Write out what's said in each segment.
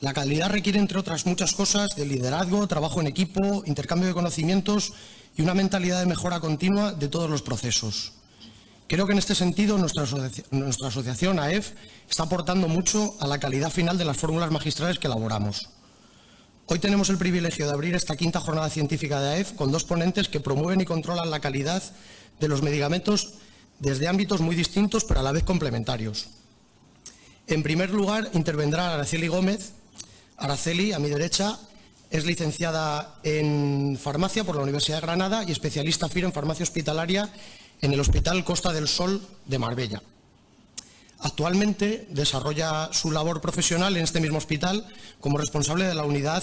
La calidad requiere, entre otras muchas cosas, de liderazgo, trabajo en equipo, intercambio de conocimientos y una mentalidad de mejora continua de todos los procesos. Creo que en este sentido nuestra asociación AEF está aportando mucho a la calidad final de las fórmulas magistrales que elaboramos. Hoy tenemos el privilegio de abrir esta quinta jornada científica de AEF con dos ponentes que promueven y controlan la calidad de los medicamentos desde ámbitos muy distintos pero a la vez complementarios. En primer lugar, intervendrá Araceli Gómez. Araceli, a mi derecha, es licenciada en farmacia por la Universidad de Granada y especialista FIR en farmacia hospitalaria en el Hospital Costa del Sol de Marbella. Actualmente desarrolla su labor profesional en este mismo hospital como responsable de la unidad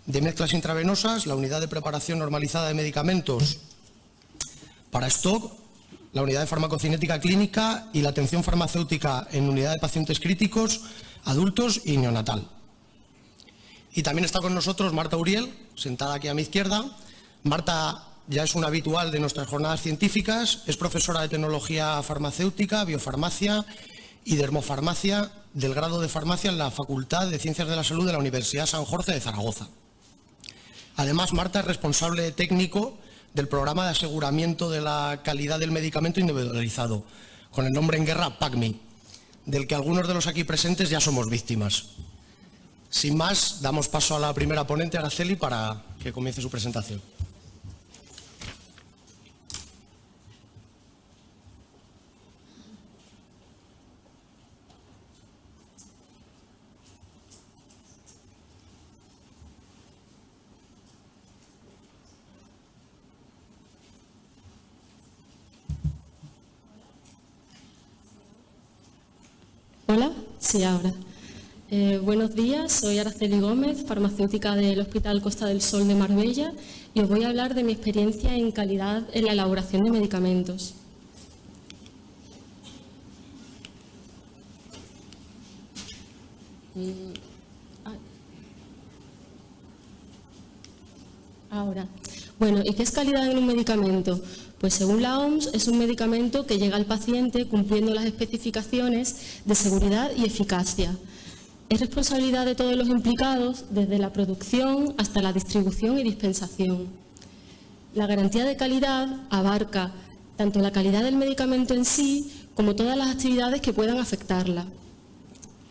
de mezclas intravenosas, la unidad de preparación normalizada de medicamentos para stock, la unidad de farmacocinética clínica y la atención farmacéutica en unidad de pacientes críticos, adultos y neonatal. Y también está con nosotros Marta Uriel, sentada aquí a mi izquierda. Marta ya es una habitual de nuestras jornadas científicas, es profesora de tecnología farmacéutica, biofarmacia y dermofarmacia del grado de farmacia en la Facultad de Ciencias de la Salud de la Universidad San Jorge de Zaragoza. Además, Marta es responsable técnico del programa de aseguramiento de la calidad del medicamento individualizado, con el nombre en guerra PACMI, del que algunos de los aquí presentes ya somos víctimas. Sin más, damos paso a la primera ponente, Araceli, para que comience su presentación. Hola, sí, ahora. Buenos días, soy Araceli Gómez, farmacéutica del Hospital Costa del Sol de Marbella, y os voy a hablar de mi experiencia en calidad en la elaboración de medicamentos. Ahora, bueno, ¿y qué es calidad en un medicamento? Pues según la OMS es un medicamento que llega al paciente cumpliendo las especificaciones de seguridad y eficacia. Es responsabilidad de todos los implicados, desde la producción hasta la distribución y dispensación. La garantía de calidad abarca tanto la calidad del medicamento en sí como todas las actividades que puedan afectarla.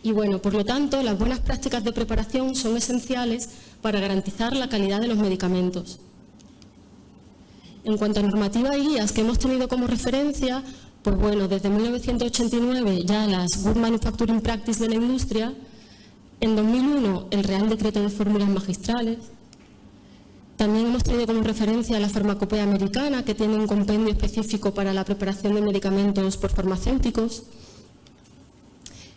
Y bueno, por lo tanto, las buenas prácticas de preparación son esenciales para garantizar la calidad de los medicamentos. En cuanto a normativa y guías que hemos tenido como referencia, pues bueno, desde 1989 ya las Good Manufacturing Practice de la industria, en 2001 el Real Decreto de Fórmulas Magistrales, también hemos tenido como referencia la farmacopea americana, que tiene un compendio específico para la preparación de medicamentos por farmacéuticos.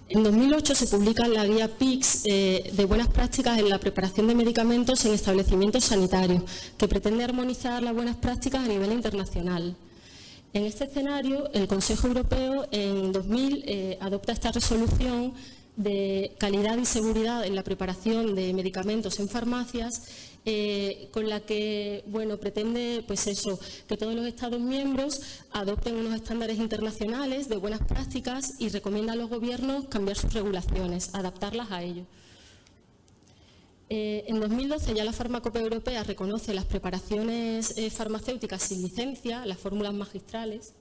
En 2008 se publica la guía PICS de buenas prácticas en la preparación de medicamentos en establecimientos sanitarios, que pretende armonizar las buenas prácticas a nivel internacional. En este escenario, el Consejo Europeo en 2000 adopta esta resolución de calidad y seguridad en la preparación de medicamentos en farmacias, con la que bueno, pretende pues eso, que todos los Estados miembros adopten unos estándares internacionales de buenas prácticas y recomienda a los gobiernos cambiar sus regulaciones, adaptarlas a ello. En 2012 ya la Farmacopea Europea reconoce las preparaciones farmacéuticas sin licencia, las fórmulas magistrales.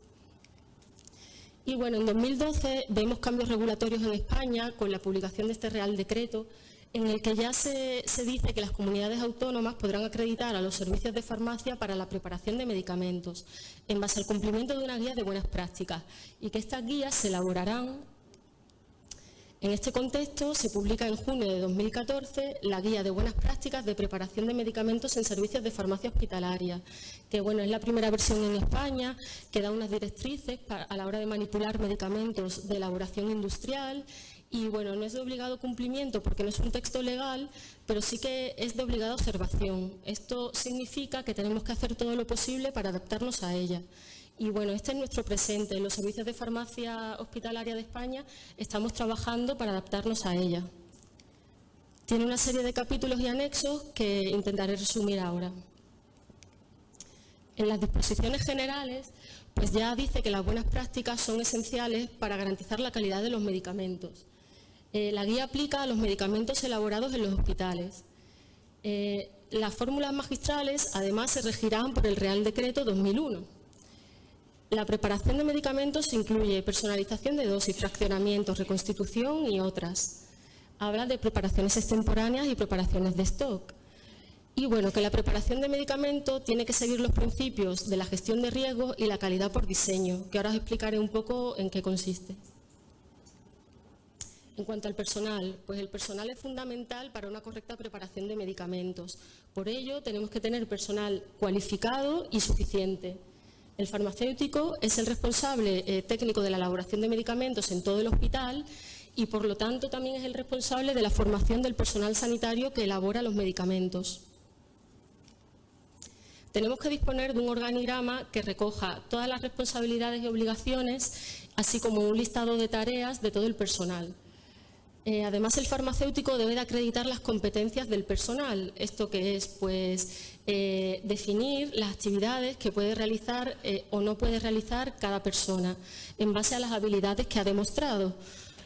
Y bueno, en 2012 vemos cambios regulatorios en España con la publicación de este Real Decreto, en el que ya se dice que las comunidades autónomas podrán acreditar a los servicios de farmacia para la preparación de medicamentos, en base al cumplimiento de una guía de buenas prácticas, y que estas guías se elaborarán. En este contexto se publica en junio de 2014 la Guía de Buenas Prácticas de Preparación de Medicamentos en Servicios de Farmacia Hospitalaria, que bueno, es la primera versión en España, que da unas directrices a la hora de manipular medicamentos de elaboración industrial. Y bueno, no es de obligado cumplimiento porque no es un texto legal, pero sí que es de obligada observación. Esto significa que tenemos que hacer todo lo posible para adaptarnos a ella. Y bueno, este es nuestro presente. En los servicios de farmacia hospitalaria de España estamos trabajando para adaptarnos a ella. Tiene una serie de capítulos y anexos que intentaré resumir ahora. En las disposiciones generales, pues ya dice que las buenas prácticas son esenciales para garantizar la calidad de los medicamentos. La guía aplica a los medicamentos elaborados en los hospitales. Las fórmulas magistrales, además, se regirán por el Real Decreto 2001. La preparación de medicamentos incluye personalización de dosis, fraccionamiento, reconstitución y otras. Habla de preparaciones extemporáneas y preparaciones de stock. Y bueno, que la preparación de medicamento tiene que seguir los principios de la gestión de riesgos y la calidad por diseño, que ahora os explicaré un poco en qué consiste. En cuanto al personal, pues el personal es fundamental para una correcta preparación de medicamentos. Por ello, tenemos que tener personal cualificado y suficiente. El farmacéutico es el responsable técnico de la elaboración de medicamentos en todo el hospital y, por lo tanto, también es el responsable de la formación del personal sanitario que elabora los medicamentos. Tenemos que disponer de un organigrama que recoja todas las responsabilidades y obligaciones, así como un listado de tareas de todo el personal. Además, el farmacéutico debe de acreditar las competencias del personal. ¿Esto qué es? Pues definir las actividades que puede realizar o no puede realizar cada persona en base a las habilidades que ha demostrado.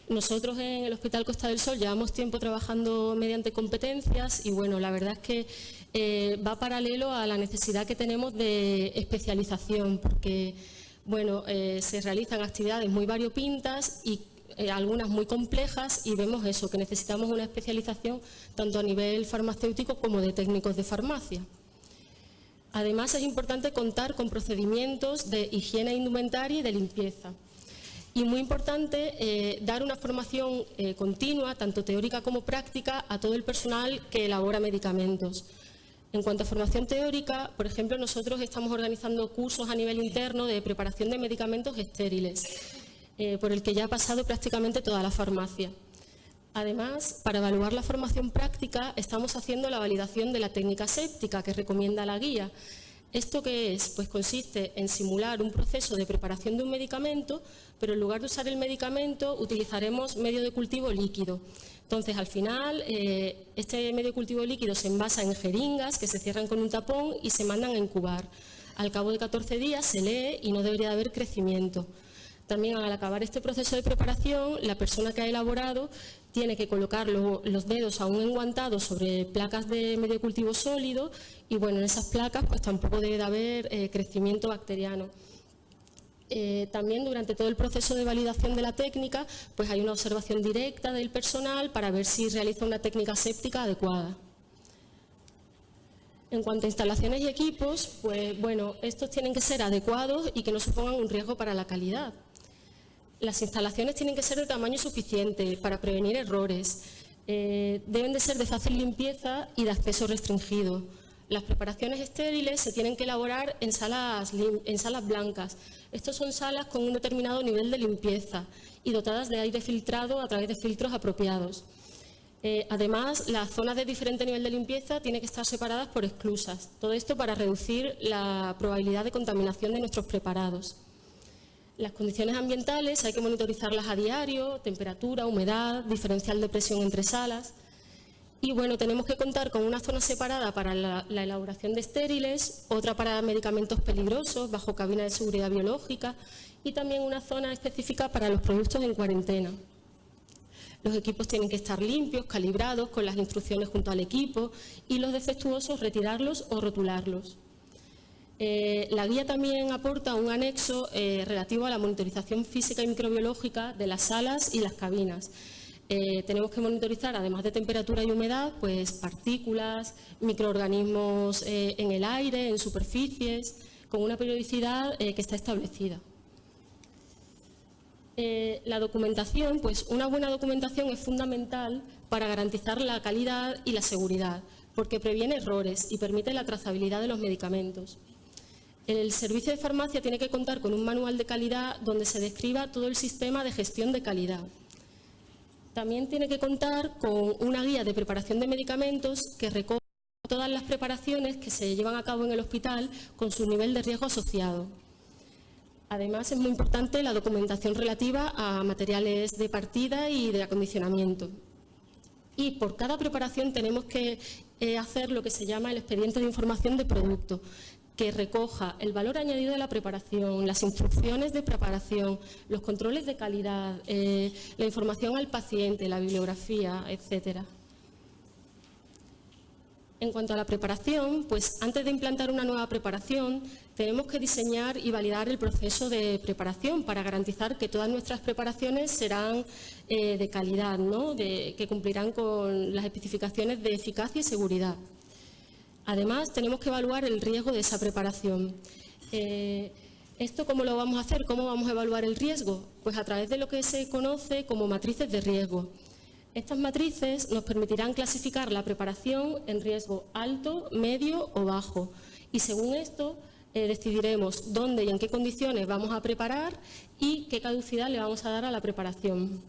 Nosotros en el Hospital Costa del Sol llevamos tiempo trabajando mediante competencias y, bueno, la verdad es que va paralelo a la necesidad que tenemos de especialización porque, bueno, se realizan actividades muy variopintas y algunas muy complejas y vemos eso, que necesitamos una especialización tanto a nivel farmacéutico como de técnicos de farmacia. Además, es importante contar con procedimientos de higiene indumentaria y de limpieza. Y muy importante dar una formación continua, tanto teórica como práctica, a todo el personal que elabora medicamentos. En cuanto a formación teórica, por ejemplo, nosotros estamos organizando cursos a nivel interno de preparación de medicamentos estériles, por el que ya ha pasado prácticamente toda la farmacia. Además, para evaluar la formación práctica, estamos haciendo la validación de la técnica séptica que recomienda la guía. ¿Esto qué es? Pues consiste en simular un proceso de preparación de un medicamento, pero en lugar de usar el medicamento utilizaremos medio de cultivo líquido. Entonces, al final, este medio de cultivo líquido se envasa en jeringas que se cierran con un tapón y se mandan a incubar. Al cabo de 14 días se lee y no debería haber crecimiento. También, al acabar este proceso de preparación, la persona que ha elaborado tiene que colocar los dedos aún enguantados sobre placas de medio cultivo sólido y, bueno, en esas placas pues tampoco debe de haber crecimiento bacteriano. También durante todo el proceso de validación de la técnica pues hay una observación directa del personal para ver si realiza una técnica séptica adecuada. En cuanto a instalaciones y equipos, pues bueno, estos tienen que ser adecuados y que no supongan un riesgo para la calidad. Las instalaciones tienen que ser de tamaño suficiente para prevenir errores. Deben de ser de fácil limpieza y de acceso restringido. Las preparaciones estériles se tienen que elaborar en salas blancas. Estas son salas con un determinado nivel de limpieza y dotadas de aire filtrado a través de filtros apropiados. Además, las zonas de diferente nivel de limpieza tienen que estar separadas por esclusas. Todo esto para reducir la probabilidad de contaminación de nuestros preparados. Las condiciones ambientales hay que monitorizarlas a diario, temperatura, humedad, diferencial de presión entre salas. Y bueno, tenemos que contar con una zona separada para la elaboración de estériles, otra para medicamentos peligrosos bajo cabina de seguridad biológica y también una zona específica para los productos en cuarentena. Los equipos tienen que estar limpios, calibrados, con las instrucciones junto al equipo y los defectuosos retirarlos o rotularlos. La guía también aporta un anexo relativo a la monitorización física y microbiológica de las salas y las cabinas. Tenemos que monitorizar, además de temperatura y humedad, pues partículas, microorganismos en el aire, en superficies, con una periodicidad que está establecida. La documentación, pues una buena documentación es fundamental para garantizar la calidad y la seguridad, porque previene errores y permite la trazabilidad de los medicamentos. El servicio de farmacia tiene que contar con un manual de calidad donde se describa todo el sistema de gestión de calidad. También tiene que contar con una guía de preparación de medicamentos que recoge todas las preparaciones que se llevan a cabo en el hospital con su nivel de riesgo asociado. Además, es muy importante la documentación relativa a materiales de partida y de acondicionamiento. Y por cada preparación tenemos que hacer lo que se llama el expediente de información de producto, que recoja el valor añadido de la preparación, las instrucciones de preparación, los controles de calidad, la información al paciente, la bibliografía, etcétera. En cuanto a la preparación, pues antes de implantar una nueva preparación, tenemos que diseñar y validar el proceso de preparación para garantizar que todas nuestras preparaciones serán de calidad, ¿no? Que cumplirán con las especificaciones de eficacia y seguridad. Además, tenemos que evaluar el riesgo de esa preparación. ¿Esto cómo lo vamos a hacer? ¿Cómo vamos a evaluar el riesgo? Pues a través de lo que se conoce como matrices de riesgo. Estas matrices nos permitirán clasificar la preparación en riesgo alto, medio o bajo. Y según esto, decidiremos dónde y en qué condiciones vamos a preparar y qué caducidad le vamos a dar a la preparación.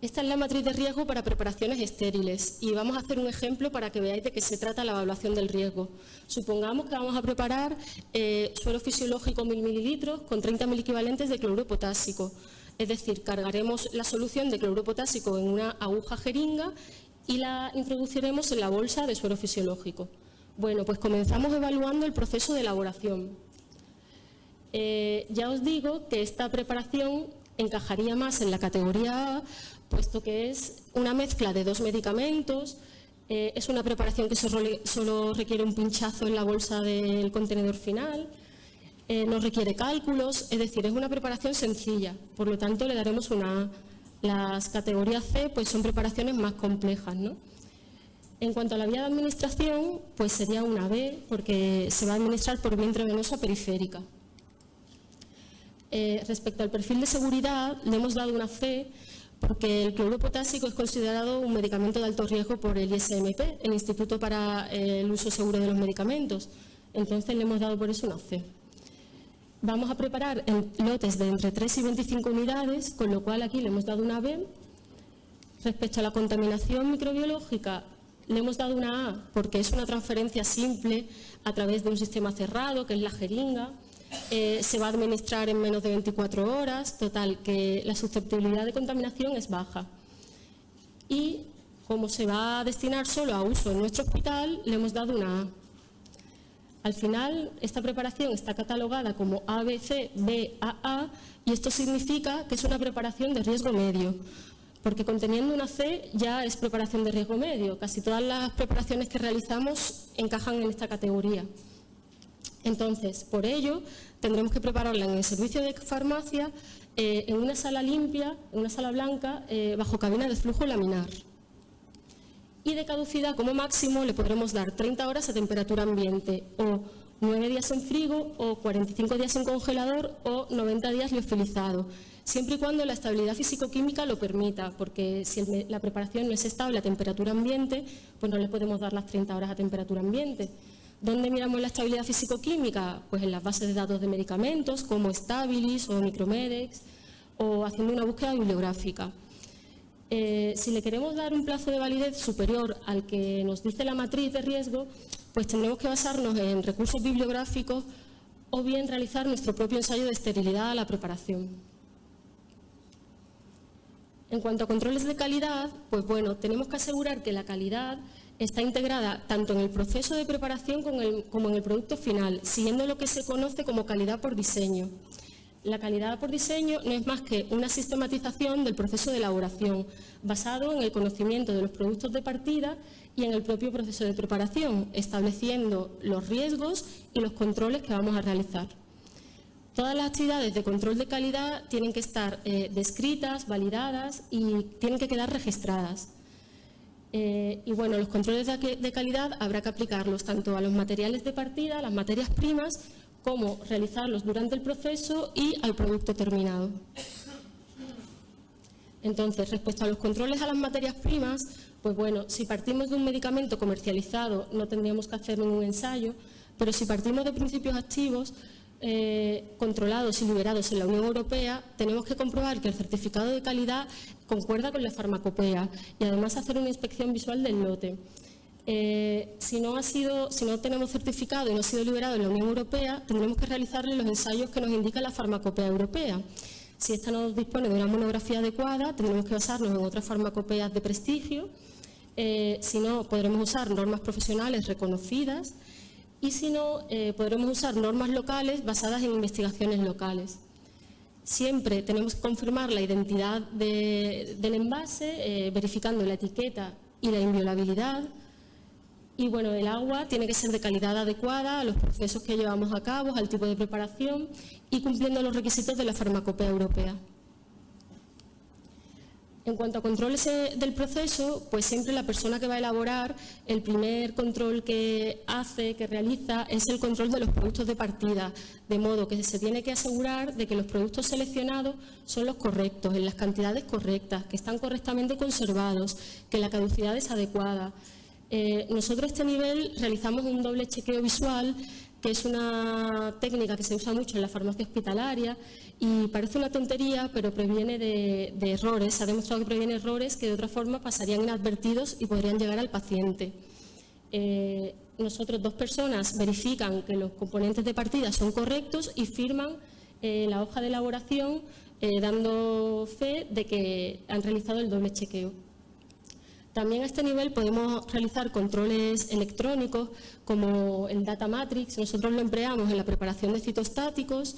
Esta es la matriz de riesgo para preparaciones estériles y vamos a hacer un ejemplo para que veáis de qué se trata la evaluación del riesgo. Supongamos que vamos a preparar suero fisiológico 1000 mililitros con 30 equivalentes de cloruro potásico. Es decir, cargaremos la solución de cloruro potásico en una aguja jeringa y la introduciremos en la bolsa de suero fisiológico. Bueno, pues comenzamos evaluando el proceso de elaboración. Ya os digo que esta preparación encajaría más en la categoría A, puesto que es una mezcla de 2 medicamentos, es una preparación que solo requiere un pinchazo en la bolsa del contenedor final, no requiere cálculos, es decir, es una preparación sencilla, por lo tanto le daremos una A. Las categorías C pues son preparaciones más complejas, ¿no? En cuanto a la vía de administración, pues sería una B, porque se va a administrar por vía intravenosa periférica. Respecto al perfil de seguridad, le hemos dado una C, porque el cloruro potásico es considerado un medicamento de alto riesgo por el ISMP, el Instituto para el Uso Seguro de los Medicamentos. Entonces le hemos dado por eso una C. Vamos a preparar en lotes de entre 3 y 25 unidades, con lo cual aquí le hemos dado una B. Respecto a la contaminación microbiológica, le hemos dado una A, porque es una transferencia simple a través de un sistema cerrado, que es la jeringa. Se va a administrar en menos de 24 horas, total, que la susceptibilidad de contaminación es baja. Y como se va a destinar solo a uso en nuestro hospital, le hemos dado una A. Al final, esta preparación está catalogada como ABC, B, AA, y esto significa que es una preparación de riesgo medio, porque conteniendo una C ya es preparación de riesgo medio. Casi todas las preparaciones que realizamos encajan en esta categoría. Entonces, por ello, tendremos que prepararla en el servicio de farmacia, en una sala limpia, en una sala blanca, bajo cabina de flujo laminar. Y de caducidad, como máximo, le podremos dar 30 horas a temperatura ambiente, o 9 días en frigo, o 45 días en congelador, o 90 días liofilizado, siempre y cuando la estabilidad físico-química lo permita, porque si la preparación no es estable a temperatura ambiente, pues no le podemos dar las 30 horas a temperatura ambiente. ¿Dónde miramos la estabilidad físico-química? Pues en las bases de datos de medicamentos, como Stabilis o Micromedex, o haciendo una búsqueda bibliográfica. Si le queremos dar un plazo de validez superior al que nos dice la matriz de riesgo, pues tendremos que basarnos en recursos bibliográficos o bien realizar nuestro propio ensayo de esterilidad a la preparación. En cuanto a controles de calidad, pues bueno, tenemos que asegurar que la calidad está integrada tanto en el proceso de preparación como en el producto final, siguiendo lo que se conoce como calidad por diseño. La calidad por diseño no es más que una sistematización del proceso de elaboración, basado en el conocimiento de los productos de partida y en el propio proceso de preparación, estableciendo los riesgos y los controles que vamos a realizar. Todas las actividades de control de calidad tienen que estar descritas, validadas y tienen que quedar registradas. Y bueno, los controles de calidad habrá que aplicarlos tanto a los materiales de partida, a las materias primas, como realizarlos durante el proceso y al producto terminado. Entonces, respecto a los controles a las materias primas, pues bueno, si partimos de un medicamento comercializado no tendríamos que hacer ningún ensayo, pero si partimos de principios activos controlados y liberados en la Unión Europea, tenemos que comprobar que el certificado de calidad concuerda con la farmacopea y además hacer una inspección visual del lote. Si no tenemos certificado y no ha sido liberado en la Unión Europea, tendremos que realizarle los ensayos que nos indica la farmacopea europea. Si esta no dispone de una monografía adecuada, tendremos que basarnos en otras farmacopeas de prestigio. Si no, podremos usar normas profesionales reconocidas y si no, podremos usar normas locales basadas en investigaciones locales. Siempre tenemos que confirmar la identidad del envase, verificando la etiqueta y la inviolabilidad. Y bueno, el agua tiene que ser de calidad adecuada a los procesos que llevamos a cabo, al tipo de preparación y cumpliendo los requisitos de la Farmacopea Europea. En cuanto a controles del proceso, pues siempre la persona que va a elaborar, el primer control que realiza, es el control de los productos de partida, de modo que se tiene que asegurar de que los productos seleccionados son los correctos, en las cantidades correctas, que están correctamente conservados, que la caducidad es adecuada. Nosotros a este nivel realizamos un doble chequeo visual, que es una técnica que se usa mucho en la farmacia hospitalaria y parece una tontería, pero previene de errores. Se ha demostrado que previene errores que de otra forma pasarían inadvertidos y podrían llegar al paciente. Nosotros, 2 personas verifican que los componentes de partida son correctos y firman la hoja de elaboración dando fe de que han realizado el doble chequeo. También a este nivel podemos realizar controles electrónicos como el Data Matrix. Nosotros lo empleamos en la preparación de citostáticos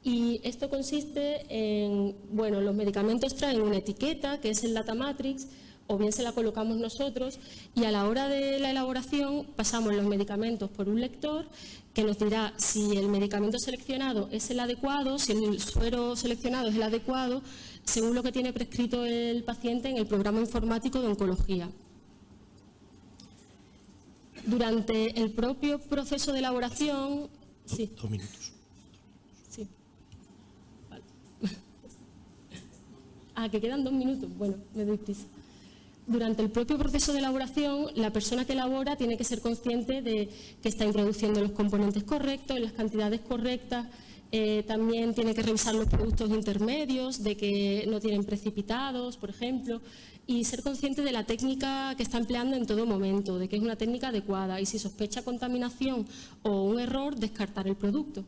y esto consiste en, bueno, los medicamentos traen una etiqueta que es el Data Matrix o bien se la colocamos nosotros y a la hora de la elaboración pasamos los medicamentos por un lector que nos dirá si el medicamento seleccionado es el adecuado, si el suero seleccionado es el adecuado, según lo que tiene prescrito el paciente en el programa informático de oncología. Durante el propio proceso de elaboración... Sí. 2 minutos. Sí. Vale. Que quedan 2 minutos. Bueno, me doy prisa. Durante el propio proceso de elaboración, la persona que elabora tiene que ser consciente de que está introduciendo los componentes correctos, en las cantidades correctas. También tiene que revisar los productos intermedios, de que no tienen precipitados, por ejemplo, y ser consciente de la técnica que está empleando en todo momento, de que es una técnica adecuada y si sospecha contaminación o un error, descartar el producto.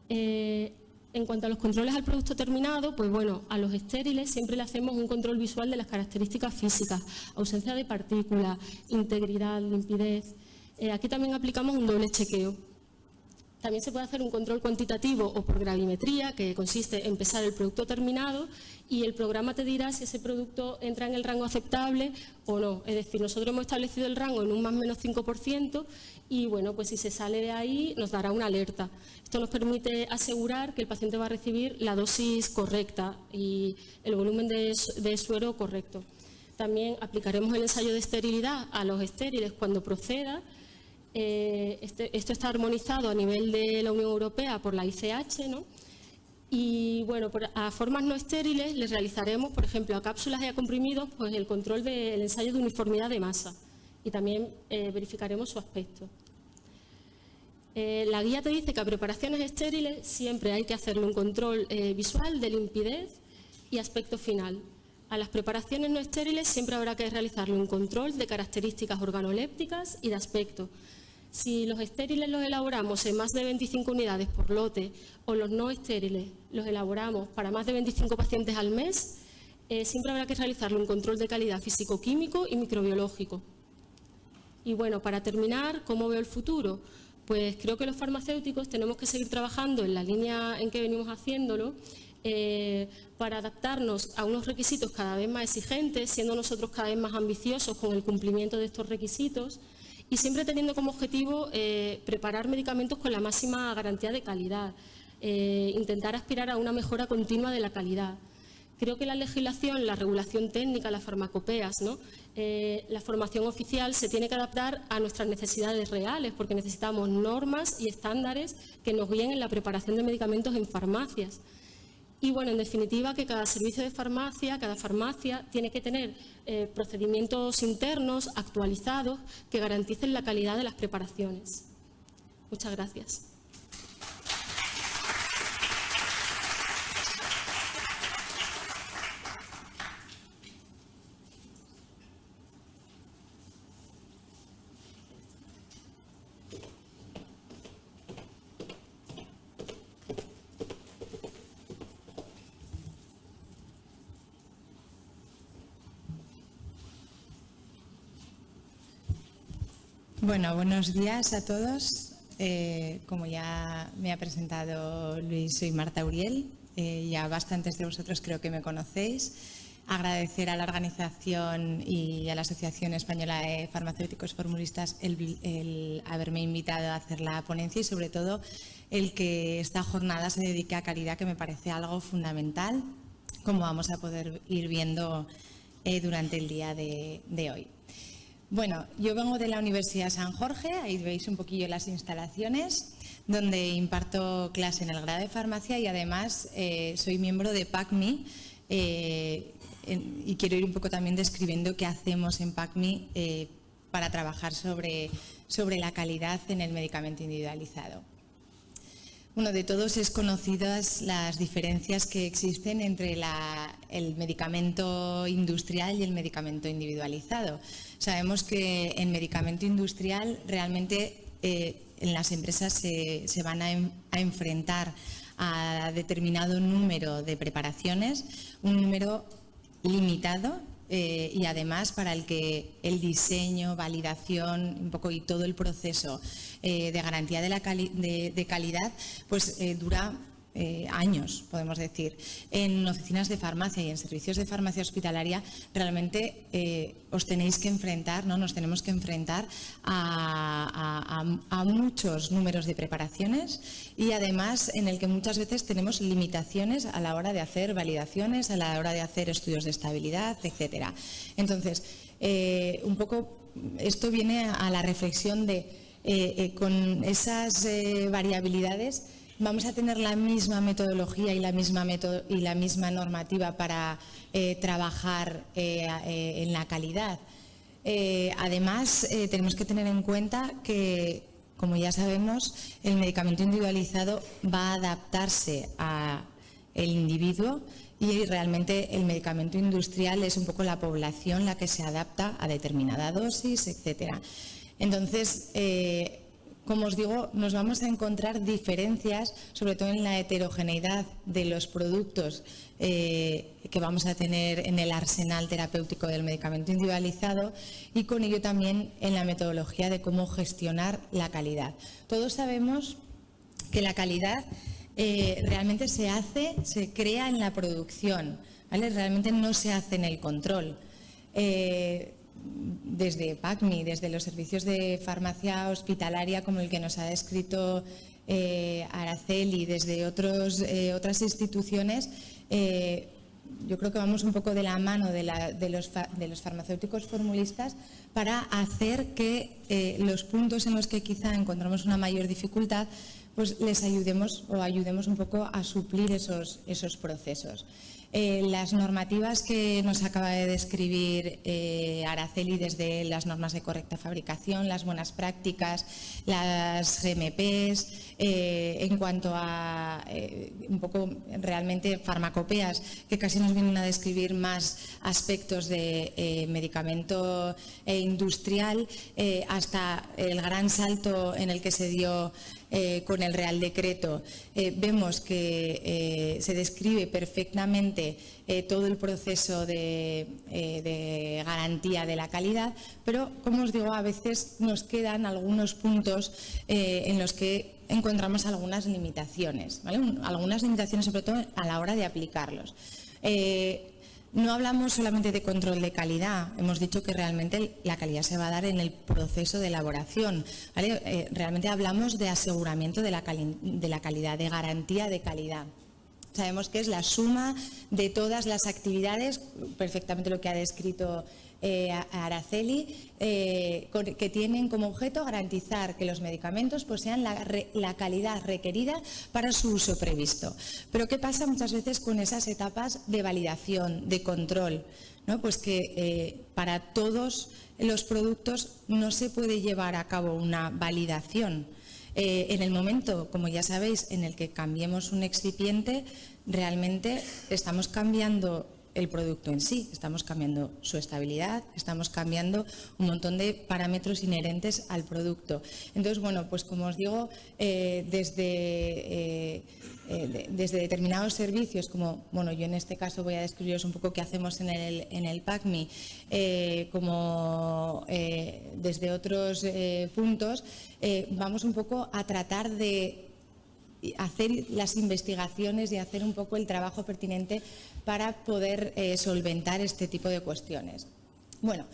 En cuanto a los controles al producto terminado, pues bueno, a los estériles siempre le hacemos un control visual de las características físicas, ausencia de partículas, integridad, limpidez. Aquí también aplicamos un doble chequeo. También se puede hacer un control cuantitativo o por gravimetría, que consiste en pesar el producto terminado y el programa te dirá si ese producto entra en el rango aceptable o no. Es decir, nosotros hemos establecido el rango en un más o menos 5% y bueno, pues si se sale de ahí nos dará una alerta. Esto nos permite asegurar que el paciente va a recibir la dosis correcta y el volumen de suero correcto. También aplicaremos el ensayo de esterilidad a los estériles cuando proceda. Esto está armonizado a nivel de la Unión Europea por la ICH, ¿no? Y bueno, a formas no estériles les realizaremos, por ejemplo, a cápsulas y a comprimidos, pues el control del ensayo de uniformidad de masa y también verificaremos su aspecto. La guía te dice que a preparaciones estériles siempre hay que hacerle un control visual de limpidez y aspecto final. A las preparaciones no estériles siempre habrá que realizarle un control de características organolépticas y de aspecto. Si los estériles los elaboramos en más de 25 unidades por lote o los no estériles los elaboramos para más de 25 pacientes al mes, siempre habrá que realizarle un control de calidad físico-químico y microbiológico. Y bueno, para terminar, ¿cómo veo el futuro? Pues creo que los farmacéuticos tenemos que seguir trabajando en la línea en que venimos haciéndolo para adaptarnos a unos requisitos cada vez más exigentes, siendo nosotros cada vez más ambiciosos con el cumplimiento de estos requisitos y siempre teniendo como objetivo preparar medicamentos con la máxima garantía de calidad, intentar aspirar a una mejora continua de la calidad. Creo que la legislación, la regulación técnica, las farmacopeas, ¿no? La formación oficial se tiene que adaptar a nuestras necesidades reales porque necesitamos normas y estándares que nos guíen en la preparación de medicamentos en farmacias. Y bueno, en definitiva, que cada servicio de farmacia, cada farmacia tiene que tener procedimientos internos actualizados que garanticen la calidad de las preparaciones. Muchas gracias. Bueno, buenos días a todos. Como ya me ha presentado Luis, soy Marta Uriel. Ya bastantes de vosotros creo que me conocéis. Agradecer a la organización y a la Asociación Española de Farmacéuticos Formulistas el haberme invitado a hacer la ponencia y sobre todo el que esta jornada se dedique a calidad, que me parece algo fundamental, como vamos a poder ir viendo durante el día de hoy. Bueno, yo vengo de la Universidad San Jorge, ahí veis un poquillo las instalaciones, donde imparto clase en el grado de farmacia y además soy miembro de PACMI y quiero ir un poco también describiendo qué hacemos en PACMI para trabajar sobre la calidad en el medicamento individualizado. Bueno, de todos es conocidas las diferencias que existen entre el medicamento industrial y el medicamento individualizado. Sabemos que en medicamento industrial realmente en las empresas se van a enfrentar a determinado número de preparaciones, un número limitado y además para el que el diseño, validación un poco y todo el proceso de garantía de calidad pues dura años, podemos decir. En oficinas de farmacia y en servicios de farmacia hospitalaria realmente os tenéis que enfrentar, ¿no? Nos tenemos que enfrentar a muchos números de preparaciones y además en el que muchas veces tenemos limitaciones a la hora de hacer validaciones, a la hora de hacer estudios de estabilidad, etcétera. Entonces, un poco esto viene a la reflexión de con esas variabilidades vamos a tener la misma metodología y la misma normativa para trabajar en la calidad. Además, tenemos que tener en cuenta que, como ya sabemos, el medicamento individualizado va a adaptarse al individuo y realmente el medicamento industrial es un poco la población la que se adapta a determinada dosis, etcétera. Entonces, como os digo, nos vamos a encontrar diferencias, sobre todo en la heterogeneidad de los productos que vamos a tener en el arsenal terapéutico del medicamento individualizado y con ello también en la metodología de cómo gestionar la calidad. Todos sabemos que la calidad realmente se crea en la producción, ¿vale? Realmente no se hace en el control. Desde PACMI, desde los servicios de farmacia hospitalaria como el que nos ha descrito Araceli, desde otras instituciones, yo creo que vamos un poco de la mano de los farmacéuticos formulistas para hacer que los puntos en los que quizá encontramos una mayor dificultad, pues les ayudemos un poco a suplir esos procesos. Las normativas que nos acaba de describir Araceli, desde las normas de correcta fabricación, las buenas prácticas, las GMPs, en cuanto a un poco realmente farmacopeas, que casi nos vienen a describir más aspectos de medicamento industrial, hasta el gran salto en el que se dio con el Real Decreto. Vemos que se describe perfectamente todo el proceso de garantía de la calidad, pero, como os digo, a veces nos quedan algunos puntos en los que encontramos algunas limitaciones, ¿vale? Algunas limitaciones sobre todo a la hora de aplicarlos. No hablamos solamente de control de calidad, hemos dicho que realmente la calidad se va a dar en el proceso de elaboración, ¿vale? Realmente hablamos de aseguramiento de la calidad, de garantía de calidad. Sabemos que es la suma de todas las actividades, perfectamente lo que ha descrito Araceli, que tienen como objeto garantizar que los medicamentos posean la calidad requerida para su uso previsto. Pero ¿qué pasa muchas veces con esas etapas de validación, de control? ¿No? Pues que para todos los productos no se puede llevar a cabo una validación. En el momento, como ya sabéis, en el que cambiemos un excipiente, realmente estamos cambiando el producto en sí, estamos cambiando su estabilidad, estamos cambiando un montón de parámetros inherentes al producto. Entonces, bueno, pues como os digo, desde determinados servicios, como, bueno, yo en este caso voy a describiros un poco qué hacemos en el PACMI, como desde otros puntos, vamos un poco a tratar de hacer las investigaciones y hacer un poco el trabajo pertinente para poder solventar este tipo de cuestiones. Bueno,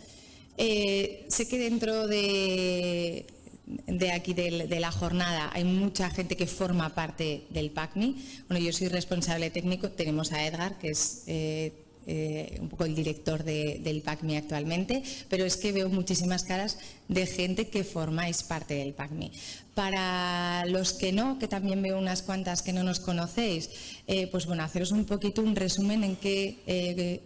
sé que dentro de aquí de la jornada hay mucha gente que forma parte del PACMI. Bueno, yo soy responsable técnico, tenemos a Edgar, que es un poco el director del PACMI actualmente, pero es que veo muchísimas caras de gente que formáis parte del PACMI. Para los que no, que también veo unas cuantas que no nos conocéis, pues bueno, haceros un poquito un resumen en qué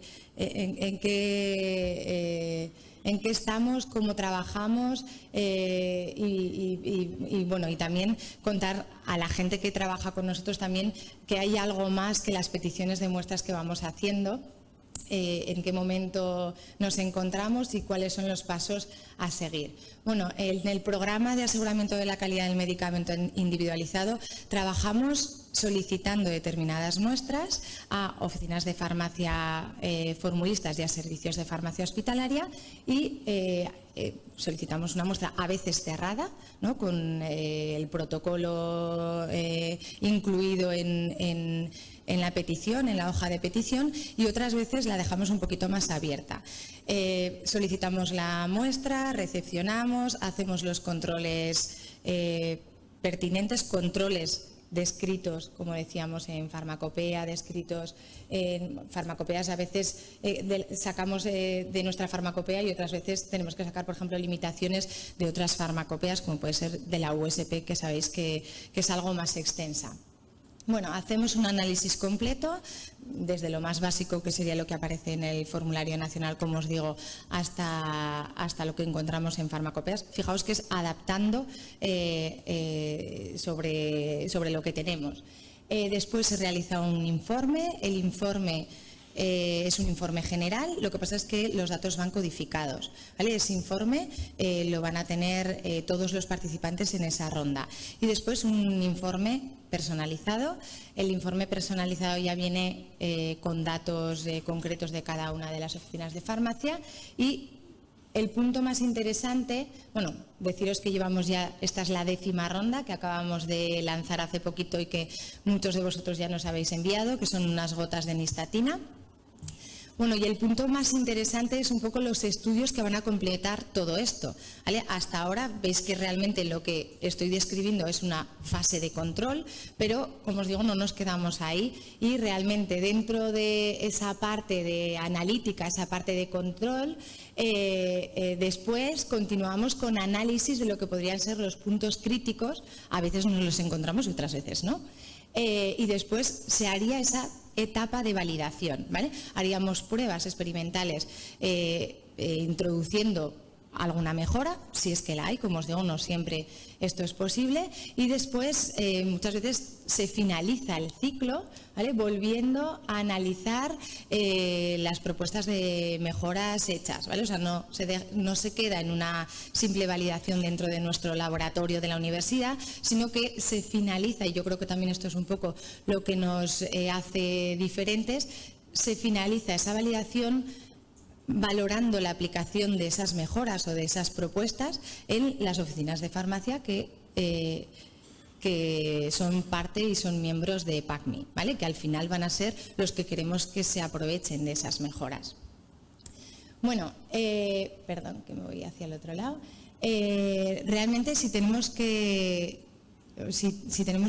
estamos, cómo trabajamos y bueno, y también contar a la gente que trabaja con nosotros también que hay algo más que las peticiones de muestras que vamos haciendo, en qué momento nos encontramos y cuáles son los pasos a seguir. Bueno, en el programa de aseguramiento de la calidad del medicamento individualizado trabajamos solicitando determinadas muestras a oficinas de farmacia formulistas y a servicios de farmacia hospitalaria y solicitamos una muestra a veces cerrada, ¿no?, con el protocolo incluido en la petición, en la hoja de petición, y otras veces la dejamos un poquito más abierta. Solicitamos la muestra, recepcionamos, hacemos los controles pertinentes, controles descritos, como decíamos, en farmacopea, descritos en farmacopeas. A veces sacamos de nuestra farmacopea y otras veces tenemos que sacar, por ejemplo, limitaciones de otras farmacopeas, como puede ser de la USP, que sabéis que es algo más extensa. Bueno, hacemos un análisis completo, desde lo más básico, que sería lo que aparece en el formulario nacional, como os digo, hasta lo que encontramos en farmacopeas. Fijaos que es adaptando sobre lo que tenemos. Después se realiza un informe. El informe es un informe general, lo que pasa es que los datos van codificados, ¿vale? Ese informe lo van a tener todos los participantes en esa ronda. Y después un informe personalizado. El informe personalizado ya viene con datos concretos de cada una de las oficinas de farmacia. Y el punto más interesante, bueno, deciros que llevamos ya, esta es la 10ª ronda que acabamos de lanzar hace poquito y que muchos de vosotros ya nos habéis enviado, que son unas gotas de nistatina. Bueno, y el punto más interesante es un poco los estudios que van a completar todo esto, ¿vale? Hasta ahora veis que realmente lo que estoy describiendo es una fase de control, pero, como os digo, no nos quedamos ahí y realmente dentro de esa parte de analítica, esa parte de control, después continuamos con análisis de lo que podrían ser los puntos críticos. A veces nos los encontramos y otras veces no. Y después se haría esa etapa de validación, ¿vale? Haríamos pruebas experimentales introduciendo alguna mejora, si es que la hay, como os digo, no siempre esto es posible, y después muchas veces se finaliza el ciclo, ¿vale?, volviendo a analizar las propuestas de mejoras hechas, ¿vale? O sea, no se queda en una simple validación dentro de nuestro laboratorio de la universidad, sino que se finaliza, y yo creo que también esto es un poco lo que nos hace diferentes, se finaliza esa validación valorando la aplicación de esas mejoras o de esas propuestas en las oficinas de farmacia que son parte y son miembros de PACMI, ¿vale?, que al final van a ser los que queremos que se aprovechen de esas mejoras. Bueno, perdón, que me voy hacia el otro lado. Realmente si tenemos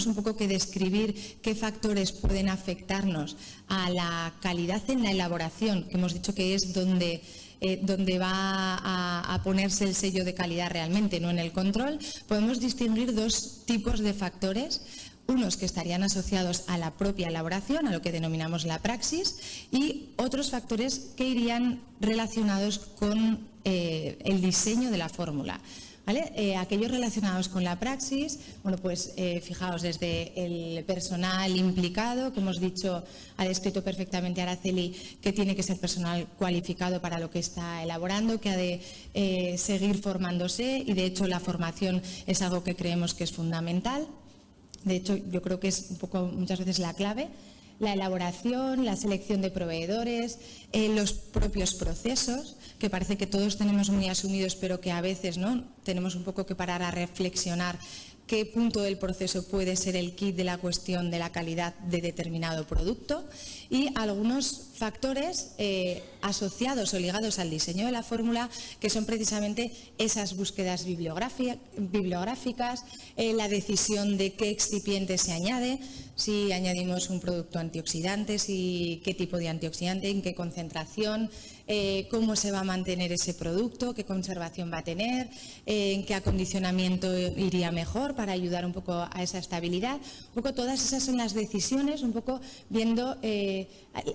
un poco que describir qué factores pueden afectarnos a la calidad en la elaboración, que hemos dicho que es donde va a ponerse el sello de calidad realmente, no en el control, podemos distinguir dos tipos de factores. Unos que estarían asociados a la propia elaboración, a lo que denominamos la praxis, y otros factores que irían relacionados con el diseño de la fórmula. ¿vale? Aquellos relacionados con la praxis, bueno, pues fijaos, desde el personal implicado, que hemos dicho, ha descrito perfectamente Araceli, que tiene que ser personal cualificado para lo que está elaborando, que ha de seguir formándose, y de hecho la formación es algo que creemos que es fundamental. De hecho, yo creo que es un poco muchas veces la clave. La elaboración, la selección de proveedores, los propios procesos, que parece que todos tenemos muy asumidos, pero que a veces, ¿no?, tenemos un poco que parar a reflexionar qué punto del proceso puede ser el quid de la cuestión de la calidad de determinado producto, y algunos factores asociados o ligados al diseño de la fórmula, que son precisamente esas búsquedas bibliográficas, la decisión de qué excipiente se añade, si añadimos un producto antioxidante, si qué tipo de antioxidante, en qué concentración, cómo se va a mantener ese producto, qué conservación va a tener, en qué acondicionamiento iría mejor para ayudar un poco a esa estabilidad. Un poco todas esas son las decisiones, un poco viendo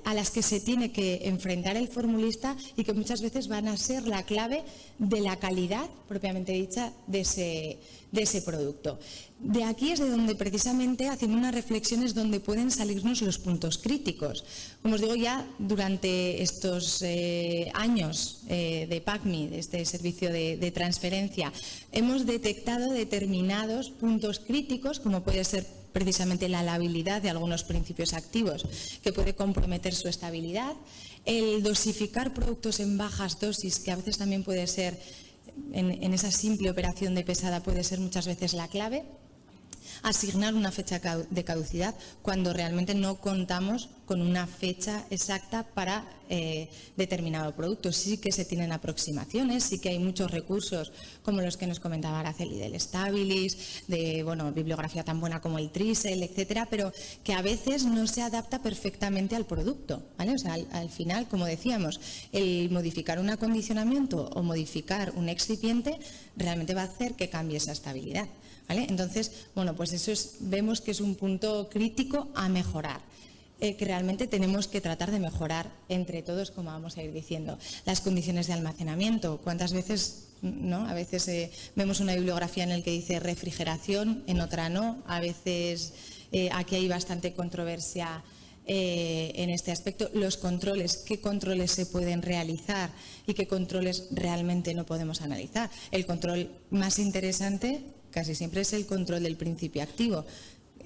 a las que se tiene que enfrentar el formulista, y que muchas veces van a ser la clave de la calidad propiamente dicha de ese producto. De aquí es de donde precisamente, haciendo unas reflexiones, donde pueden salirnos los puntos críticos. Como os digo, ya durante estos años de PACMI, de este servicio de transferencia, hemos detectado determinados puntos críticos, como puede ser precisamente la labilidad de algunos principios activos, que puede comprometer su estabilidad, el dosificar productos en bajas dosis, que a veces también puede ser, en esa simple operación de pesada, puede ser muchas veces la clave, asignar una fecha de caducidad cuando realmente no contamos con una fecha exacta para determinado producto. Sí que se tienen aproximaciones, sí que hay muchos recursos como los que nos comentaba Araceli, del Stabilis, de bibliografía tan buena como el Trisel, etcétera, pero que a veces no se adapta perfectamente al producto, ¿vale? O sea, al final, como decíamos, el modificar un acondicionamiento o modificar un excipiente realmente va a hacer que cambie esa estabilidad, ¿vale? Entonces, pues eso vemos que es un punto crítico a mejorar, que realmente tenemos que tratar de mejorar entre todos, como vamos a ir diciendo. Las condiciones de almacenamiento, ¿cuántas veces, no? A veces vemos una bibliografía en la que dice refrigeración, en otra no. A veces aquí hay bastante controversia en este aspecto. Los controles, qué controles se pueden realizar y qué controles realmente no podemos analizar. El control más interesante casi siempre es el control del principio activo.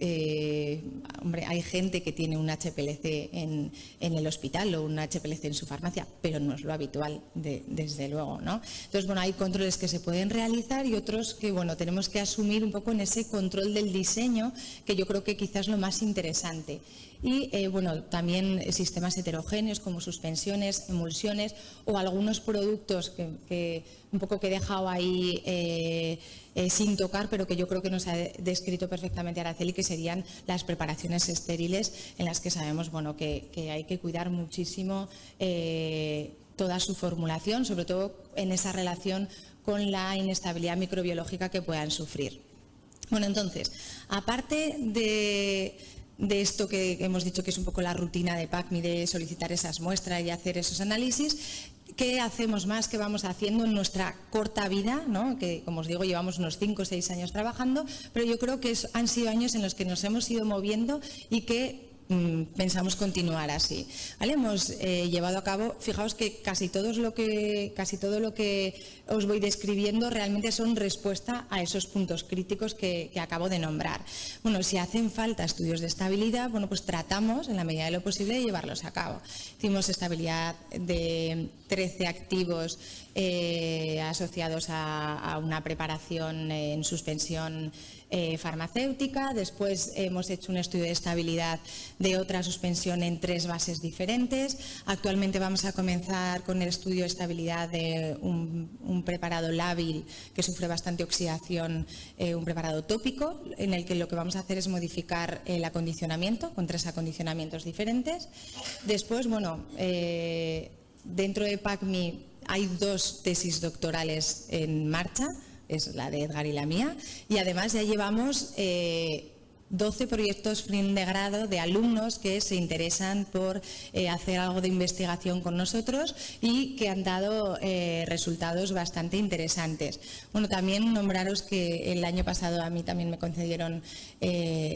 Hay gente que tiene un HPLC en el hospital o un HPLC en su farmacia, pero no es lo habitual, desde luego, ¿no? Entonces, hay controles que se pueden realizar y otros que, tenemos que asumir un poco en ese control del diseño, que yo creo que quizás es lo más interesante. Y, también sistemas heterogéneos como suspensiones, emulsiones o algunos productos que un poco que he dejado ahí sin tocar, pero que yo creo que nos ha descrito perfectamente Araceli, que serían las preparaciones estériles, en las que sabemos que hay que cuidar muchísimo toda su formulación, sobre todo en esa relación con la inestabilidad microbiológica que puedan sufrir. Entonces, aparte de esto que hemos dicho que es un poco la rutina de PACMI, de solicitar esas muestras y hacer esos análisis, ¿qué hacemos más? ¿Qué vamos haciendo en nuestra corta vida, ¿no? Que, como os digo, llevamos unos 5 o 6 años trabajando, pero yo creo que han sido años en los que nos hemos ido moviendo y que pensamos continuar así, ¿vale? Hemos llevado a cabo, fijaos que casi todo lo que os voy describiendo realmente son respuesta a esos puntos críticos que acabo de nombrar. Si hacen falta estudios de estabilidad, pues tratamos en la medida de lo posible de llevarlos a cabo. Hicimos estabilidad de 13 activos asociados a una preparación en suspensión farmacéutica. Después hemos hecho un estudio de estabilidad de otra suspensión en 3 bases diferentes. Actualmente vamos a comenzar con el estudio de estabilidad de un preparado lábil que sufre bastante oxidación, un preparado tópico, en el que lo que vamos a hacer es modificar el acondicionamiento con 3 acondicionamientos diferentes. Después, dentro de PACMI hay 2 tesis doctorales en marcha, es la de Edgar y la mía, y además ya llevamos 12 proyectos fin de grado de alumnos que se interesan por hacer algo de investigación con nosotros y que han dado resultados bastante interesantes. Bueno, también nombraros que el año pasado a mí también me concedieron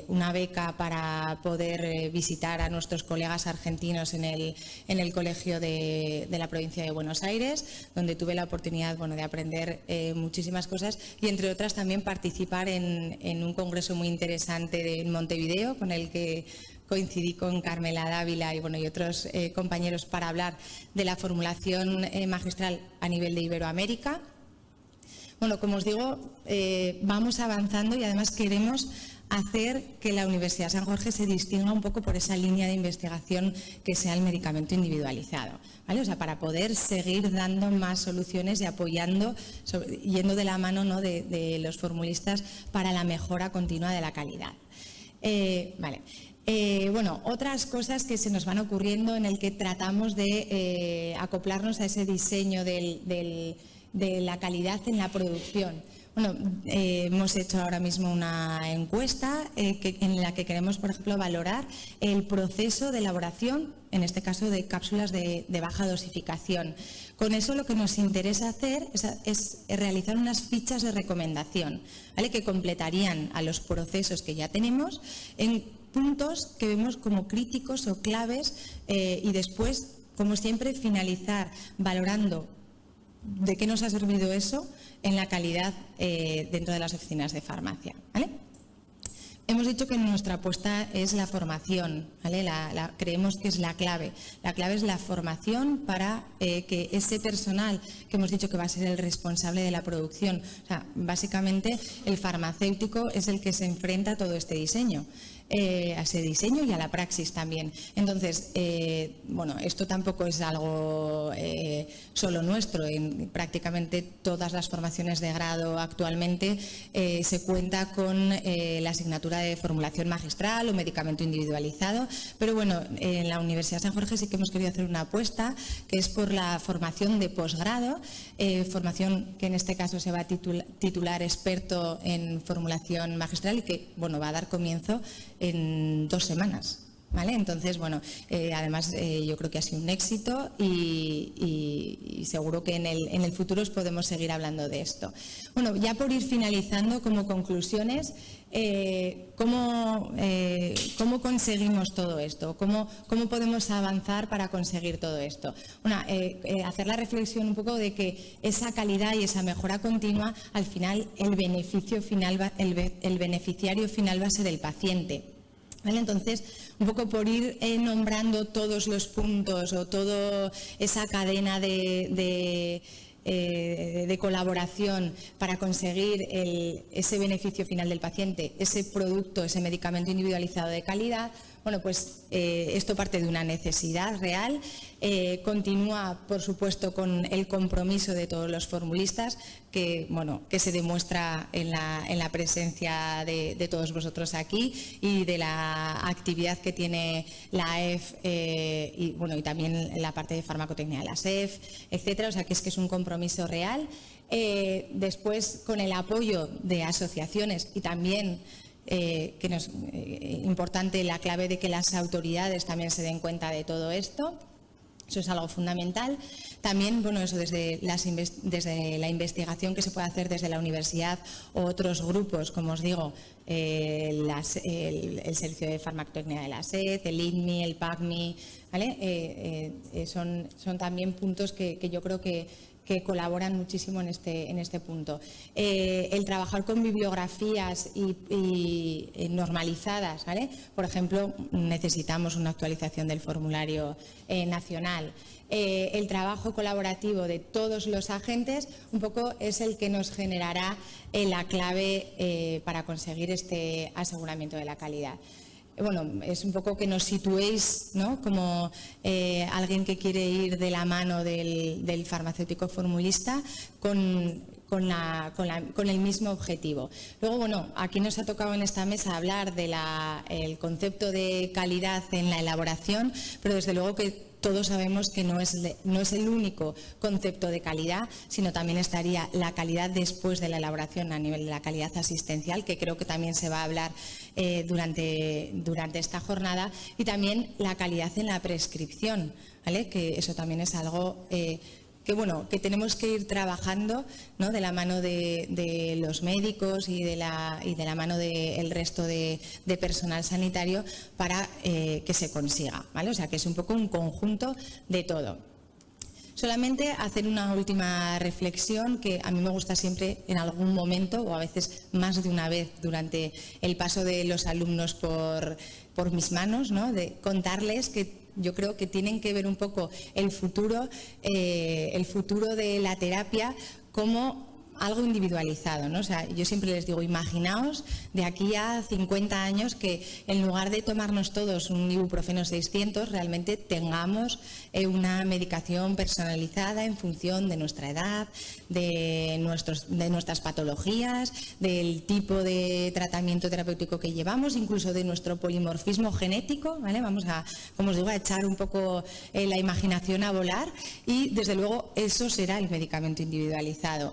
una beca para poder visitar a nuestros colegas argentinos en el colegio de la provincia de Buenos Aires, donde tuve la oportunidad, bueno, de aprender muchísimas cosas y, entre otras, también participar en un congreso muy interesante en Montevideo, con el que coincidí con Carmela Dávila y otros compañeros para hablar de la formulación magistral a nivel de Iberoamérica. Bueno, como os digo, vamos avanzando y además queremos hacer que la Universidad San Jorge se distinga un poco por esa línea de investigación que sea el medicamento individualizado, ¿vale? O sea, para poder seguir dando más soluciones y apoyando, yendo de la mano, ¿no?, de los formulistas para la mejora continua de la calidad. Otras cosas que se nos van ocurriendo en el que tratamos de acoplarnos a ese diseño de la calidad en la producción. Bueno, hemos hecho ahora mismo una encuesta en la que queremos, por ejemplo, valorar el proceso de elaboración, en este caso de cápsulas de baja dosificación. Con eso lo que nos interesa hacer es realizar unas fichas de recomendación, ¿vale?, que completarían a los procesos que ya tenemos en puntos que vemos como críticos o claves y después, como siempre, finalizar valorando de qué nos ha servido eso en la calidad dentro de las oficinas de farmacia, ¿vale? Hemos dicho que nuestra apuesta es la formación, ¿vale? Creemos que es la clave. La clave es la formación para que ese personal que hemos dicho que va a ser el responsable de la producción, o sea, básicamente el farmacéutico es el que se enfrenta a todo este diseño. A ese diseño y a la praxis también. Entonces, esto tampoco es algo solo nuestro. En prácticamente todas las formaciones de grado actualmente se cuenta con la asignatura de formulación magistral o medicamento individualizado, pero bueno, en la Universidad San Jorge sí que hemos querido hacer una apuesta que es por la formación de posgrado, formación que en este caso se va a titular experto en formulación magistral y que, bueno, va a dar comienzo en 2 semanas. ¿Vale? Entonces, además yo creo que ha sido un éxito y seguro que en el futuro os podemos seguir hablando de esto. Bueno, ya por ir finalizando como conclusiones, ¿cómo conseguimos todo esto? ¿Cómo podemos avanzar para conseguir todo esto? Hacer la reflexión un poco de que esa calidad y esa mejora continua, al final el beneficiario final va a ser el paciente. ¿Vale? Entonces, un poco por ir nombrando todos los puntos o toda esa cadena de colaboración para conseguir ese beneficio final del paciente, ese producto, ese medicamento individualizado de calidad, esto parte de una necesidad real, continúa, por supuesto, con el compromiso de todos los formulistas que se demuestra en la presencia de todos vosotros aquí y de la actividad que tiene la AEF y también la parte de farmacotecnia de la SEF, etcétera. O sea, que es un compromiso real. Después, con el apoyo de asociaciones y también importante la clave de que las autoridades también se den cuenta de todo esto. Eso es algo fundamental. También, desde la investigación que se puede hacer desde la universidad o otros grupos, como os digo, el Servicio de Farmacotecnia de la SED, el INMI, el PACMI, ¿vale? Son también puntos que yo creo que colaboran muchísimo en este punto. El trabajar con bibliografías y normalizadas, ¿vale? Por ejemplo, necesitamos una actualización del formulario nacional. El trabajo colaborativo de todos los agentes un poco es el que nos generará la clave para conseguir este aseguramiento de la calidad. Es un poco que nos situéis, ¿no?, como alguien que quiere ir de la mano del farmacéutico formulista con el mismo objetivo. Luego, aquí nos ha tocado en esta mesa hablar del concepto de calidad en la elaboración, pero desde luego que todos sabemos que no es el único concepto de calidad, sino también estaría la calidad después de la elaboración a nivel de la calidad asistencial, que creo que también se va a hablar durante esta jornada, y también la calidad en la prescripción, ¿vale? Que eso también es algo que tenemos que ir trabajando, ¿no? De la mano de los médicos y de la mano del resto de personal sanitario para que se consiga, ¿vale? O sea, que es un poco un conjunto de todo. Solamente hacer una última reflexión que a mí me gusta siempre en algún momento, o a veces más de una vez durante el paso de los alumnos por mis manos, ¿no? De contarles que yo creo que tienen que ver un poco el futuro de la terapia como algo individualizado, ¿no? O sea, yo siempre les digo, imaginaos de aquí a 50 años que en lugar de tomarnos todos un ibuprofeno 600, realmente tengamos una medicación personalizada en función de nuestra edad, de nuestras patologías, del tipo de tratamiento terapéutico que llevamos, incluso de nuestro polimorfismo genético, ¿vale? Vamos a, como os digo, a echar un poco la imaginación a volar y, desde luego, eso será el medicamento individualizado.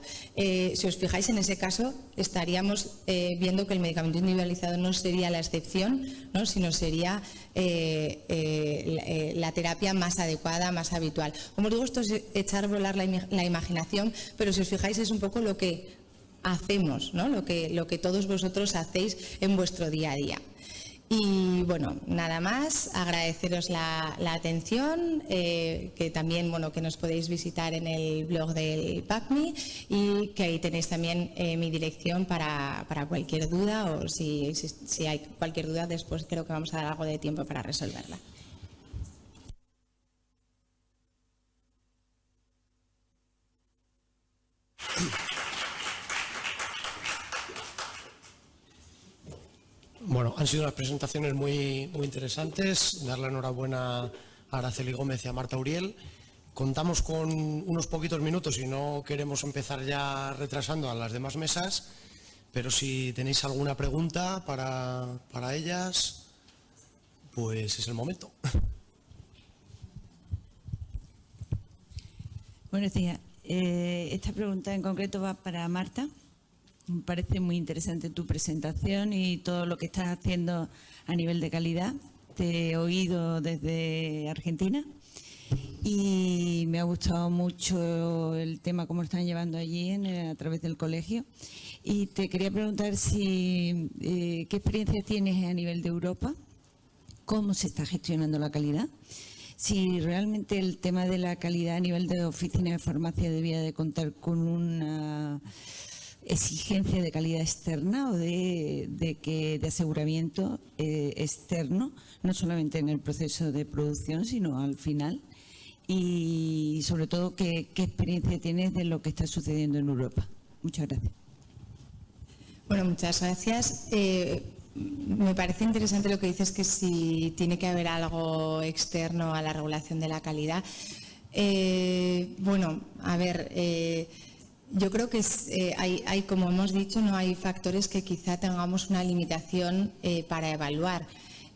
Si os fijáis, en ese caso estaríamos viendo que el medicamento individualizado no sería la excepción, ¿no? Sino sería la terapia más adecuada, más habitual. Como os digo, esto es echar a volar la imaginación, pero si os fijáis es un poco lo que hacemos, ¿no? Lo que todos vosotros hacéis en vuestro día a día. Y bueno, nada más, agradeceros la atención, que también, bueno, que nos podéis visitar en el blog del PACMI y que ahí tenéis también mi dirección para cualquier duda, o si hay cualquier duda después creo que vamos a dar algo de tiempo para resolverla. Bueno, han sido unas presentaciones muy interesantes. Dar la enhorabuena a Araceli Gómez y a Marta Uriel. Contamos con unos poquitos minutos y no queremos empezar ya retrasando a las demás mesas, pero si tenéis alguna pregunta para ellas, pues es el momento. Buenos días. Esta pregunta en concreto va para Marta. Me parece muy interesante tu presentación y todo lo que estás haciendo a nivel de calidad. Te he oído desde Argentina y me ha gustado mucho el tema, cómo lo están llevando allí a través del colegio. Y te quería preguntar qué experiencia tienes a nivel de Europa, cómo se está gestionando la calidad, si realmente el tema de la calidad a nivel de oficina de farmacia debía de contar con una exigencia de calidad externa o de aseguramiento externo, no solamente en el proceso de producción, sino al final. Y sobre todo, ¿qué experiencia tienes de lo que está sucediendo en Europa? Muchas gracias. Bueno, muchas gracias. Me parece interesante lo que dices, que si tiene que haber algo externo a la regulación de la calidad. Bueno, a ver, yo creo que hay, como hemos dicho, no hay factores que quizá tengamos una limitación para evaluar.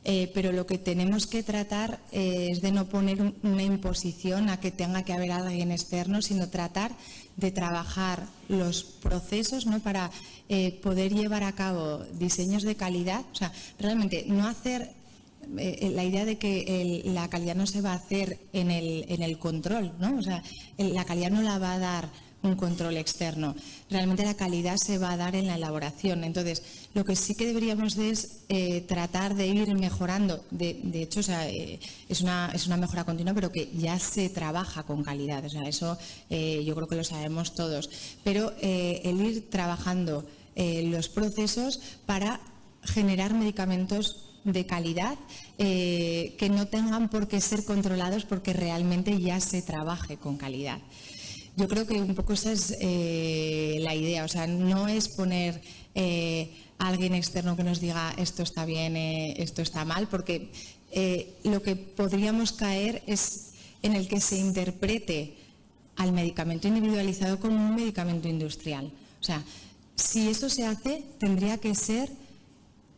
Pero lo que tenemos que tratar es de no poner una imposición a que tenga que haber alguien externo, sino tratar de trabajar los procesos, ¿no? Para poder llevar a cabo diseños de calidad. O sea, realmente no hacer la idea de que la calidad no se va a hacer en el control, ¿no? O sea, la calidad no la va a dar un control externo. Realmente la calidad se va a dar en la elaboración. Entonces, lo que sí que deberíamos es tratar de ir mejorando. De hecho, o sea, es una mejora continua, pero que ya se trabaja con calidad. O sea, eso yo creo que lo sabemos todos. Pero el ir trabajando los procesos para generar medicamentos de calidad que no tengan por qué ser controlados, porque realmente ya se trabaje con calidad. Yo creo que un poco esa es la idea, o sea, no es poner a alguien externo que nos diga esto está bien, esto está mal, porque lo que podríamos caer es en el que se interprete al medicamento individualizado como un medicamento industrial. O sea, si eso se hace, tendría que ser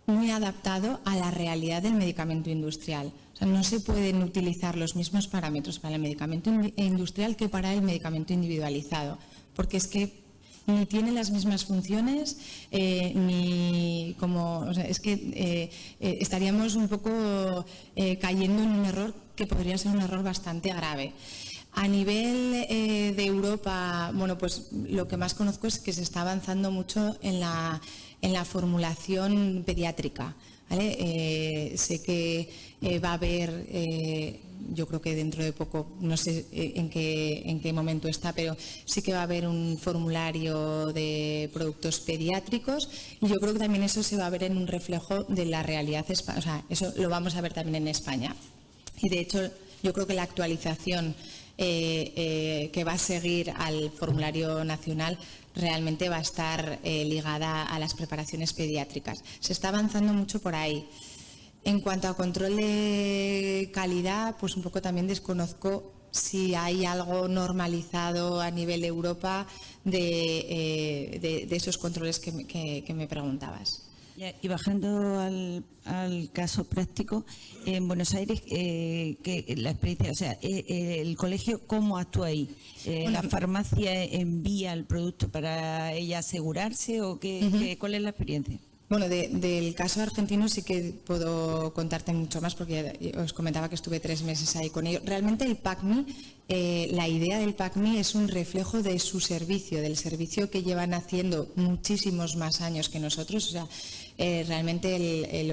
muy adaptado a la realidad del medicamento industrial. O sea, no se pueden utilizar los mismos parámetros para el medicamento industrial que para el medicamento individualizado, porque es que ni tiene las mismas funciones, ni como, o sea, es que estaríamos un poco cayendo en un error que podría ser un error bastante grave. A nivel de Europa, bueno, pues lo que más conozco es que se está avanzando mucho en la formulación pediátrica, ¿vale? Sé que va a haber, yo creo que dentro de poco, no sé en qué momento está, pero sí que va a haber un formulario de productos pediátricos, y yo creo que también eso se va a ver en un reflejo de la realidad, o sea, eso lo vamos a ver también en España. Y de hecho, yo creo que la actualización que va a seguir al formulario nacional realmente va a estar ligada a las preparaciones pediátricas. Se está avanzando mucho por ahí. En cuanto a control de calidad, pues un poco también desconozco si hay algo normalizado a nivel de Europa de esos controles que me preguntabas. Y bajando al caso práctico, en Buenos Aires, que la experiencia, o sea, el colegio, ¿cómo actúa ahí? ¿La farmacia envía el producto para ella asegurarse o cuál es la experiencia? Bueno, del caso argentino sí que puedo contarte mucho más, porque os comentaba que estuve 3 meses ahí con ellos. Realmente el PACMI, la idea del PACMI es un reflejo de su servicio, del servicio que llevan haciendo muchísimos más años que nosotros. O sea, realmente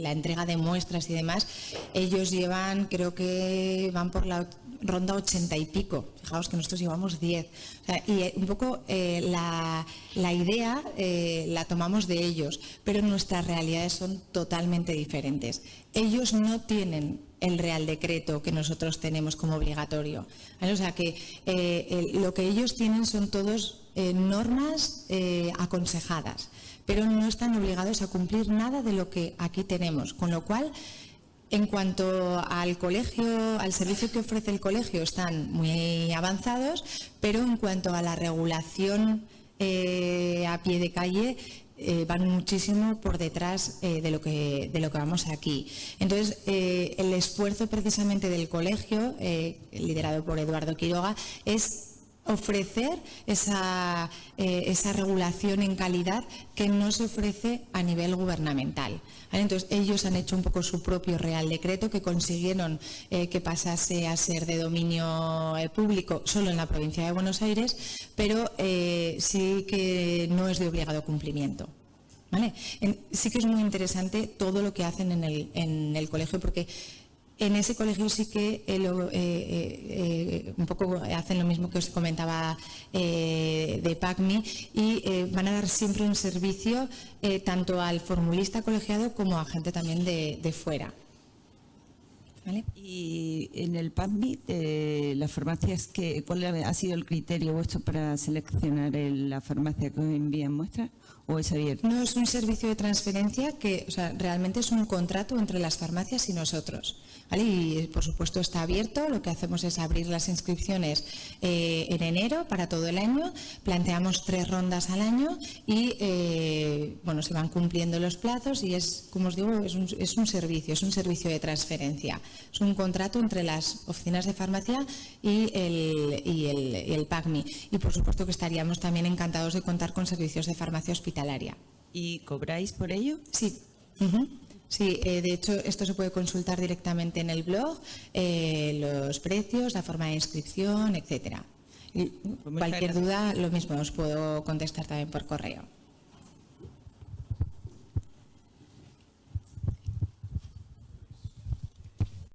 la entrega de muestras y demás, ellos llevan, creo que van por la ronda 80 y pico. Fijaos que nosotros llevamos 10. O sea, y un poco la idea la tomamos de ellos, pero nuestras realidades son totalmente diferentes. Ellos no tienen el Real Decreto que nosotros tenemos como obligatorio, ¿vale? O sea que lo que ellos tienen son todos normas aconsejadas, pero no están obligados a cumplir nada de lo que aquí tenemos, con lo cual, en cuanto al colegio, al servicio que ofrece el colegio, están muy avanzados, pero en cuanto a la regulación a pie de calle, van muchísimo por detrás de lo que vamos aquí. Entonces, el esfuerzo precisamente del colegio, liderado por Eduardo Quiroga, es ofrecer esa regulación en calidad que no se ofrece a nivel gubernamental, ¿vale? Entonces, ellos han hecho un poco su propio Real Decreto, que consiguieron que pasase a ser de dominio público solo en la provincia de Buenos Aires, pero sí que no es de obligado cumplimiento, ¿vale? Sí que es muy interesante todo lo que hacen en el colegio, porque en ese colegio sí que un poco hacen lo mismo que os comentaba de PACMI, y van a dar siempre un servicio tanto al formulista colegiado como a gente también de fuera. ¿Vale? Y en el PACMI, las farmacias, ¿cuál ha sido el criterio vuestro para seleccionar la farmacia que os envían muestras? ¿O es abierto? No, es un servicio de transferencia que, o sea, realmente es un contrato entre las farmacias y nosotros, ¿vale? Y por supuesto está abierto. Lo que hacemos es abrir las inscripciones en enero para todo el año. Planteamos 3 rondas al año y bueno, se van cumpliendo los plazos, y es, como os digo, es un servicio de transferencia. Es un contrato entre las oficinas de farmacia y el PACMI. Y por supuesto que estaríamos también encantados de contar con servicios de farmacia hospitalaria. ¿Y cobráis por ello? Sí. Sí, de hecho esto se puede consultar directamente en el blog, los precios, la forma de inscripción, etcétera. Y cualquier duda, lo mismo, os puedo contestar también por correo.